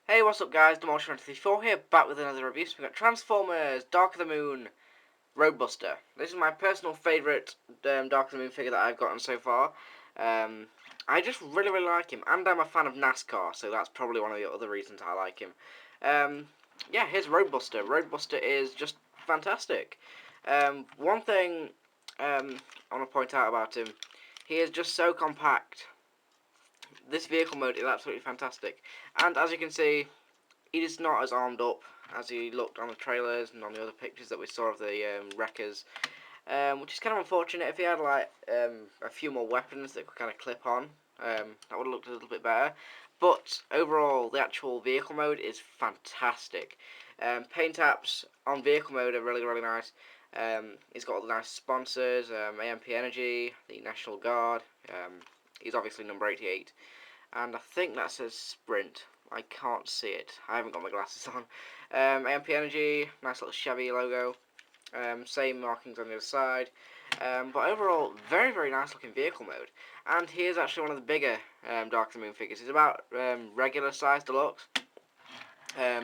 Hey, what's up guys, Demolition34 here, back with another review. So we've got Transformers, Dark of the Moon, Roadbuster. This is my personal favourite Dark of the Moon figure that I've gotten so far. I just really like him, and I'm a fan of NASCAR, so that's probably one of the other reasons I like him. Yeah, here's Roadbuster. Roadbuster is just fantastic. One thing I want to point out about him, he is just so compact. This vehicle mode is absolutely fantastic, and as you can see, he is not as armed up as he looked on the trailers and on the other pictures that we saw of the wreckers, which is kind of unfortunate. If he had like a few more weapons that could kind of clip on, that would have looked a little bit better. But overall, the actual vehicle mode is fantastic. Paint apps on vehicle mode are really nice. He's got all the nice sponsors, AMP Energy, the National Guard. He's obviously number 88. And I think that says Sprint. I can't see it. I haven't got my glasses on. AMP Energy, nice little Chevy logo. Same markings on the other side. But overall, very nice looking vehicle mode. And he is actually one of the bigger Dark of the Moon figures. He's about regular size Deluxe.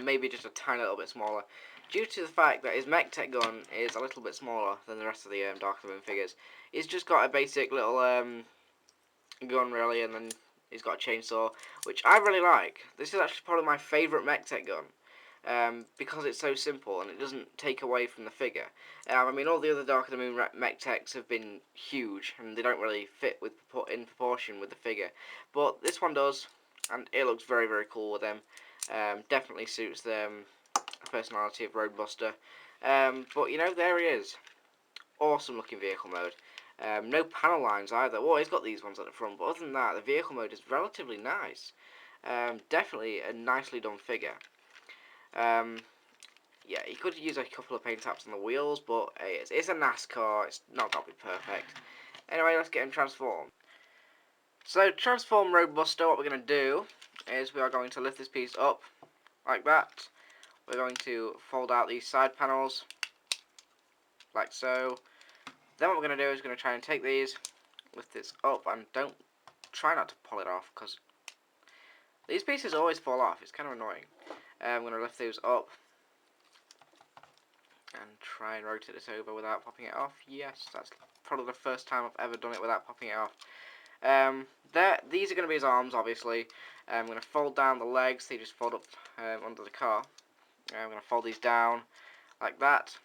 Maybe just a tiny little bit smaller. Due to the fact that his mech tech gun is a little bit smaller than the rest of the Dark of the Moon figures. He's just got a basic little gun really, and then he's got a chainsaw, which I really like. This is actually probably my favourite mech tech gun, because it's so simple and it doesn't take away from the figure. I mean, all the other Dark of the Moon mech techs have been huge and they don't really fit in proportion with the figure, but this one does, and it looks very cool with them. Definitely suits the personality of Roadbuster. But you know, there he is. Awesome looking vehicle mode. No panel lines either. Well, he's got these ones at the front, but other than that, the vehicle mode is relatively nice. Definitely a nicely done figure. Yeah, he could use a couple of paint apps on the wheels, but hey, it's a NASCAR. It's not got to be perfect. Anyway, let's get him transformed. So, to transform Roadbuster, what we're going to do is we are going to lift this piece up like that. We're going to fold out these side panels like so. Then what we're going to do is we're going to try and take these, lift this up, and try not to pull it off, because these pieces always fall off. It's kind of annoying. I'm going to lift those up and try and rotate this over without popping it off. Yes, that's probably the first time I've ever done it without popping it off. These are going to be his arms, obviously. I'm going to fold down the legs. They just fold up under the car. I'm going to fold these down like that.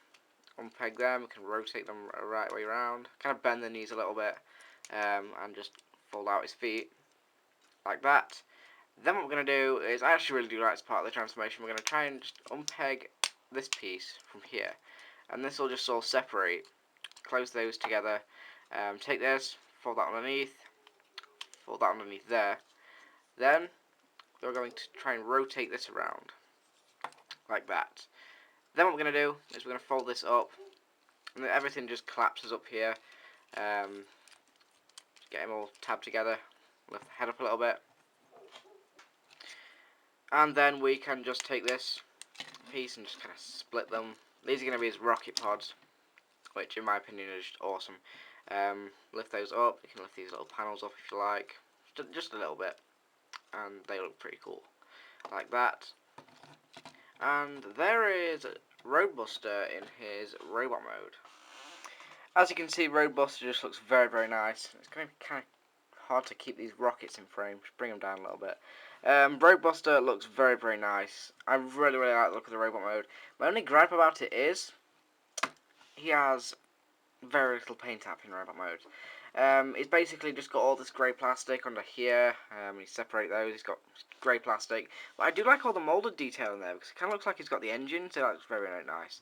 Unpeg them. We can rotate them the right way around. Kind of bend the knees a little bit, and just fold out his feet like that. Then what we're going to do is, I actually really do like this part of the transformation. We're going to try and just unpeg this piece from here, and this will just sort of separate. Close those together. Take this, fold that underneath, fold that underneath there. Then we're going to try and rotate this around like that. Then what we're going to do is we're going to fold this up, and then everything just collapses up here. Get them all tabbed together, lift the head up a little bit, and then we can just take this piece and just kind of split them. These are going to be his rocket pods, which in my opinion are just awesome. Lift those up. You can lift these little panels up if you like, just a little bit, and they look pretty cool like that. And there is Roadbuster in his robot mode. As you can see, Roadbuster just looks very nice. It's going to be kind of hard to keep these rockets in frame. Just bring them down a little bit. Roadbuster looks very nice. I really like the look of the robot mode. My only gripe about it is he has very little paint app in robot mode. He's basically just got all this grey plastic under here. You separate those, he's got grey plastic. But I do like all the moulded detail in there, because it kind of looks like he's got the engine, so that looks very nice.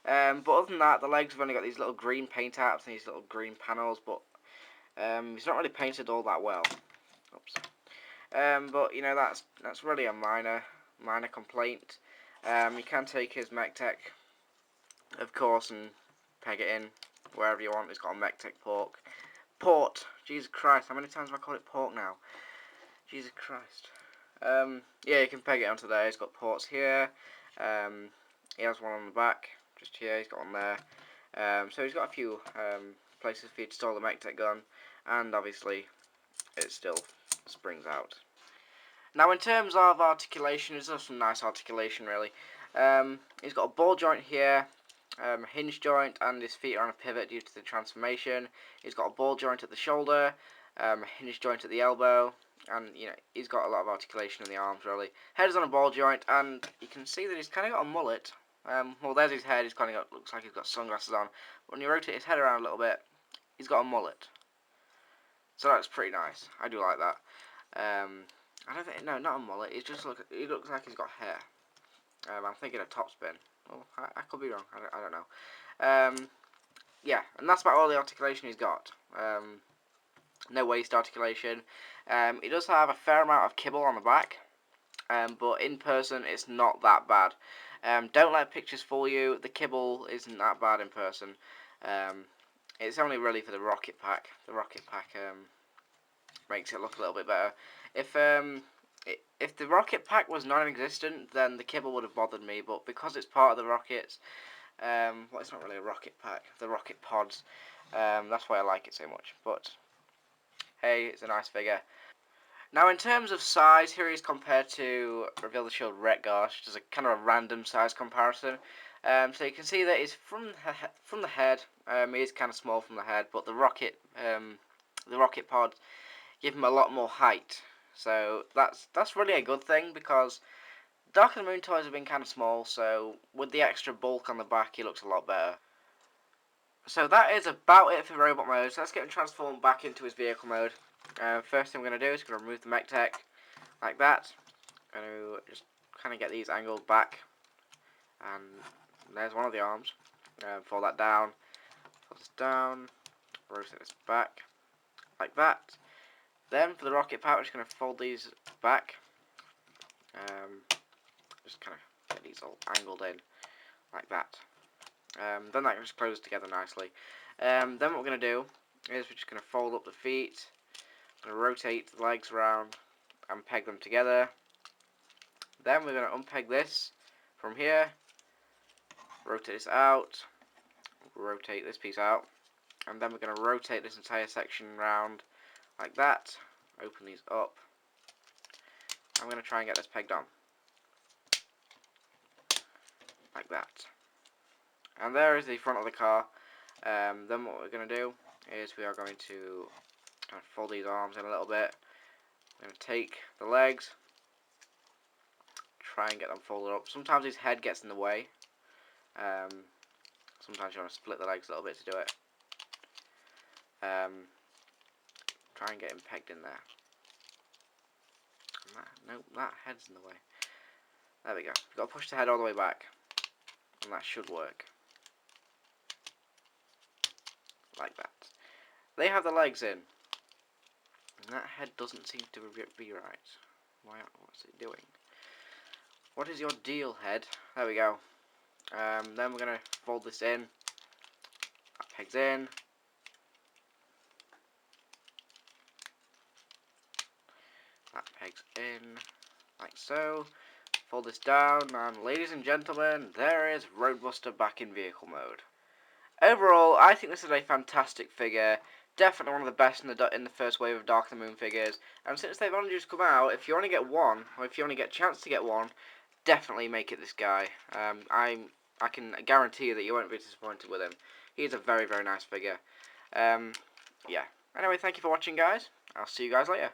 But other than that, the legs have only got these little green paint apps and these little green panels, but he's not really painted all that well. Oops. But you know, that's really a minor complaint. You can take his mech tech, of course, and peg it in wherever you want. It's got a mech tech port. Jesus Christ, how many times have I called it pork now? Jesus Christ. Yeah, you can peg it onto there. It's got ports here. He has one on the back, just here. He's got one there. So he's got a few places for you to store the mech tech gun, and obviously it still springs out. Now, in terms of articulation, it's just some nice articulation, really. He's got a ball joint here, a hinge joint, and his feet are on a pivot due to the transformation. He's got a ball joint at the shoulder, a hinge joint at the elbow, and he's got a lot of articulation in the arms, really. Head is on a ball joint, and you can see that he's kind of got a mullet. Well, there's his head. He's kind of got, looks like he's got sunglasses on. But when you rotate his head around a little bit, he's got a mullet. So that's pretty nice. I do like that. I don't think, no, not a mullet. He looks like he's got hair. I'm thinking a top spin. Oh, I could be wrong. I don't know. Yeah, and that's about all the articulation he's got. No waist articulation. He does have a fair amount of kibble on the back, but in person it's not that bad. Don't let pictures fool you. The kibble isn't that bad in person. It's only really for the rocket pack. The rocket pack makes it look a little bit better. If the rocket pack was non-existent, then the kibble would have bothered me. But because it's part of the rockets, well, it's not really a rocket pack. The rocket pods. That's why I like it so much. But hey, it's a nice figure. Now, in terms of size, here he is compared to Reveal the Shield Retgar, which is a kind of a random size comparison. So you can see that he's from the head. He is kind of small from the head, but the rocket pods give him a lot more height. So that's really a good thing, because Dark of the Moon toys have been kind of small. So with the extra bulk on the back, he looks a lot better. So that is about it for robot mode. So let's get him transformed back into his vehicle mode. First thing I'm going to do is going to remove the mech tech, like that. I'm going to just kind of get these angled back. And there's one of the arms. Fold that down. Fold this down. Rotate this back, like that. Then for the rocket pack, we're just going to fold these back. Just kind of get these all angled in, like that. Then that just closes together nicely. Then what we're going to do is we're just going to fold up the feet. I'm going to rotate the legs around and peg them together. Then we're going to unpeg this from here. Rotate this out. Rotate this piece out. And then we're going to rotate this entire section around like that. Open these up. I'm going to try and get this pegged on. Like that. And there is the front of the car. Then what we're going to do is we are going to kind of fold these arms in a little bit. I'm going to take the legs, try and get them folded up. Sometimes his head gets in the way. Sometimes you want to split the legs a little bit to do it. Try and get him pegged in there. Nope, that head's in the way. There we go. You've got to push the head all the way back, and that should work. Like that. They have the legs in. And that head doesn't seem to be right. What's it doing? What is your deal, head? There we go. Then we're going to fold this in. That pegs in. That pegs in. Like so. Fold this down. And ladies and gentlemen, there is Roadbuster back in vehicle mode. Overall, I think this is a fantastic figure. Definitely one of the best in the first wave of Dark of the Moon figures. And since they've only just come out, if you only get one, or if you only get a chance to get one, definitely make it this guy. I can guarantee you that you won't be disappointed with him. He's a very, very nice figure. Yeah. Anyway, thank you for watching, guys. I'll see you guys later.